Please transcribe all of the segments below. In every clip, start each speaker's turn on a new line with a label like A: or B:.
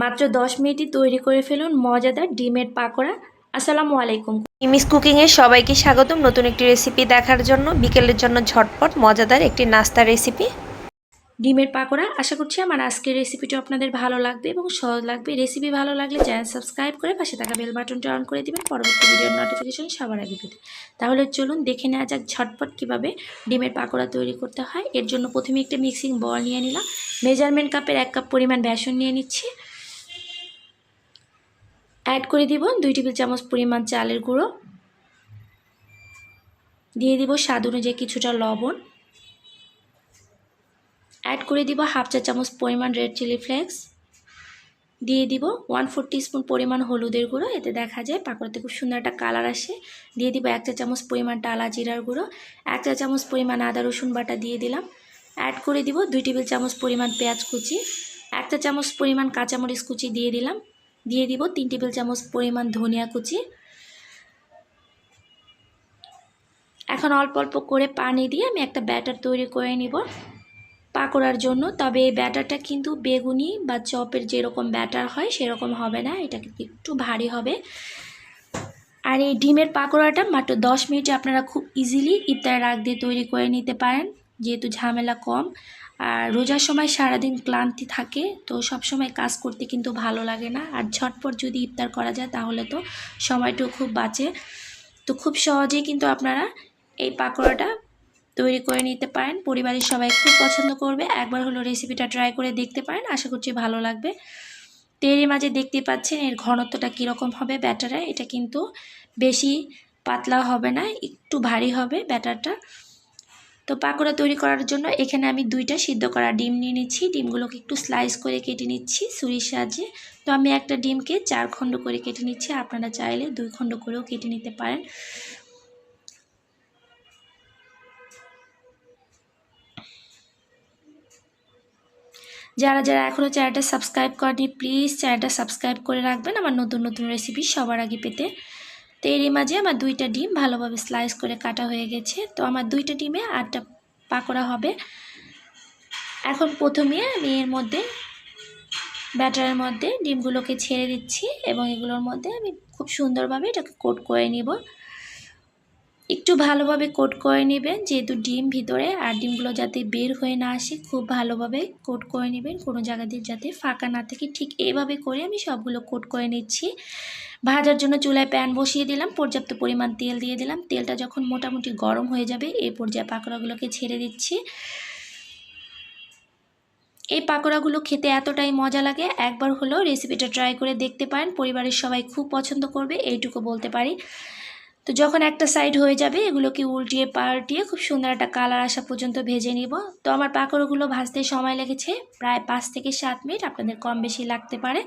A: মাত্র 10 মিনিটই তৈরি করে ফেলুন মজাদার ডিমের পাকোড়া। আসসালামু আলাইকুম। মিস কুকিংয়ে সবাইকে স্বাগতম নতুন একটি রেসিপি দেখার জন্য। বিকেলের জন্য ঝটপট মজাদার একটি নাস্তা রেসিপি ডিমের পাকোড়া। আশা করছি আমার আজকের রেসিপিটা আপনাদের ভালো লাগবে এবং সহজ লাগবে। রেসিপি ভালো লাগলে চ্যানেল সাবস্ক্রাইব করে পাশে থাকা বেল বাটনটা অন করে দিবেন পরবর্তী ভিডিওর নোটিফিকেশন সবার আগে পেতে। তাহলে চলুন দেখে নেওয়া যাক ঝটপট কিভাবে ডিমের পাকোড়া তৈরি করতে হয়। এর জন্য প্রথমে একটা মিক্সিং বল নিয়ে নিলাম। মেজারমেন্ট কাপের 1 কাপ পরিমাণ বেসন নিয়ে নিচ্ছি। অ্যাড করে দিব 2 টেবিল চামচ পরিমাণ চালের গুঁড়ো, দিয়ে দিব স্বাদ অনুযায়ী কিছুটা লবণ, অ্যাড করে দিব হাফ চা চামচ পরিমাণ রেড চিলি ফ্লেক্স, দিয়ে দিব 1/4 টিস্পুন পরিমাণ হলুদের গুঁড়ো, এতে দেখা যায় পাকোড়াতে খুব সুন্দর একটা কালার আসে। দিয়ে দিব 1 চা চামচ পরিমাণ টালা জিরার গুঁড়ো, 1 চা চামচ পরিমাণ আদা রসুন বাটা দিয়ে দিলাম। অ্যাড করে দিব 2 টেবিল চামচ পরিমাণ পেঁয়াজ কুচি, 1 চা চামচ পরিমাণ কাঁচামরিচ কুচি দিয়ে দিলাম। দিয়ে দিব 3 টেবিল চামচ পরিমাণ ধনিয়া কুচি। এখন অল্প অল্প করে পানি দিয়ে আমি একটা ব্যাটার তৈরি করে নিব পাকোড়ার জন্য। তবে এই ব্যাটারটা কিন্তু বেগুনি বা চপের যেরকম ব্যাটার হয় সেরকম হবে না, এটা কিন্তু একটু ভারী হবে। আর এই ডিমের পাকোড়াটা মাত্র 10 মিনিটে আপনারা খুব ইজিলি ইফতারের আগ দিয়ে তৈরি করে নিতে পারেন, যেহেতু ঝামেলা কম। আর রোজার সময় সারাদিন ক্লান্তি থাকে, তো সব সময় কাজ করতে কিন্তু ভালো লাগে না। আর ঝটপট যদি ইফতার করা যায় তাহলে তো সময়টাও খুব বাঁচে। তো খুব সহজেই কিন্তু আপনারা এই পাকোড়াটা তৈরি করে নিতে পারেন, পরিবারের সবাই খুব পছন্দ করবে। একবার হলো রেসিপিটা ট্রাই করে দেখতে পারেন, আশা করছি ভালো লাগবে। তো এর মাঝে দেখতে পাচ্ছেন এর ঘনত্বটা কীরকম হবে ব্যাটারে, এটা কিন্তু বেশি পাতলা হবে না, একটু ভারী হবে ব্যাটারটা। তো পাকোড়া তৈরি করার জন্য এখানে আমি 2টা সিদ্ধ করা ডিম নিয়ে নিচ্ছি। ডিমগুলোকে একটু স্লাইস করে কেটে নিচ্ছি ছুরির সাহায্যে। তো আমি একটা ডিমকে 4 খণ্ড করে কেটে নিচ্ছি, আপনারা চাইলে 2 খণ্ড করেও কেটে নিতে পারেন। যারা যারা এখনও চ্যানেলটা সাবস্ক্রাইব করেনি প্লিজ চ্যানেলটা সাবস্ক্রাইব করে রাখবেন আমার নতুন নতুন রেসিপি সবার আগে পেতে। তো এরই মাঝে আমার 2টা ডিম ভালোভাবে স্লাইস করে কাটা হয়ে গেছে। তো আমার 2টা ডিমে 8টা পাকোড়া হবে। এখন প্রথমে আমি এর মধ্যে ব্যাটারের মধ্যে ডিমগুলোকে ছেড়ে দিচ্ছি এবং এগুলোর মধ্যে আমি খুব সুন্দরভাবে এটাকে কোট করে নিব। একটু ভালোভাবে কোট করে নেবেন, যেহেতু ডিম ভিতরে, আর ডিমগুলো যাতে বের হয়ে না আসে খুব ভালোভাবে কোট করে নেবেন, কোনো জায়গা দিয়ে যাতে ফাঁকা না থাকে। ঠিক এইভাবে করে আমি সবগুলো কোট করে নিচ্ছি। ভাজার জন্য চুলায় প্যান বসিয়ে দিলাম, পর্যাপ্ত পরিমাণ তেল দিয়ে দিলাম। তেলটা যখন মোটামুটি গরম হয়ে যাবে এই পর্যায়ে পাকোড়াগুলোকে ছেড়ে দিচ্ছি। এই পাকোড়াগুলো খেতে এতটাই মজা লাগে, একবার হলেও রেসিপিটা ট্রাই করে দেখতে পারেন, পরিবারের সবাই খুব পছন্দ করবে এইটুকু বলতে পারি। তো যখন একটা সাইড হয়ে যাবে এগুলোকে উল্টিয়ে পাল্টিয়ে খুব সুন্দর একটা কালার আসা পর্যন্ত ভেজে নিব। তো আমার পাকোড়াগুলো ভাজতে সময় লেগেছে প্রায় 5 থেকে 7 মিনিট, আপনাদের কম বেশি লাগতে পারে।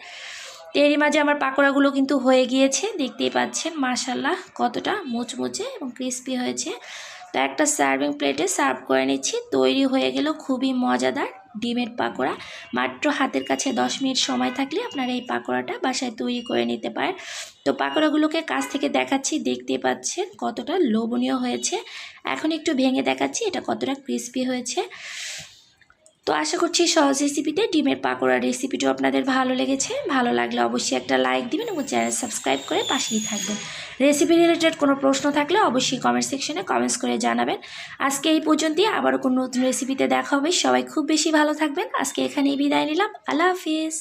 A: তো এরই মাঝে আমার পাকোড়াগুলো কিন্তু হয়ে গিয়েছে, দেখতেই পাচ্ছেন মাশাআল্লাহ কতটা মুচমুচে এবং ক্রিস্পি হয়েছে। তো একটা সার্ভিং প্লেটে সার্ভ করে নিচ্ছি। তৈরি হয়ে গেল খুবই মজাদার ডিমের পাকোড়া। মাত্র হাতের কাছে 10 মিনিট সময় থাকলে আপনারা এই পাকোড়াটা বাসায় তৈরি করে নিতে পারেন। তো পাকোড়াগুলোকে কাছ থেকে দেখাচ্ছি, দেখতে পাচ্ছেন কতটা লোভনীয় হয়েছে। এখন একটু ভেঙে দেখাচ্ছি এটা কতটা ক্রিস্পি হয়েছে। তো আশা করছি সহজ রেসিপিতে ডিমের পাকোড়ার রেসিপিটাও আপনাদের ভালো লেগেছে। ভালো লাগলে অবশ্যই একটা লাইক দিবেন এবং চ্যানেল সাবস্ক্রাইব করে পাশেই থাকবেন। রেসিপি রিলেটেড কোনো প্রশ্ন থাকলে অবশ্যই কমেন্ট সেকশনে কমেন্টস করে জানাবেন। আজকে এই পর্যন্তই, আবারও কোনো নতুন রেসিপিতে দেখা হবে। সবাই খুব বেশি ভালো থাকবেন। আজকে এখানেই বিদায় নিলাম। আল্লাহ হাফিজ।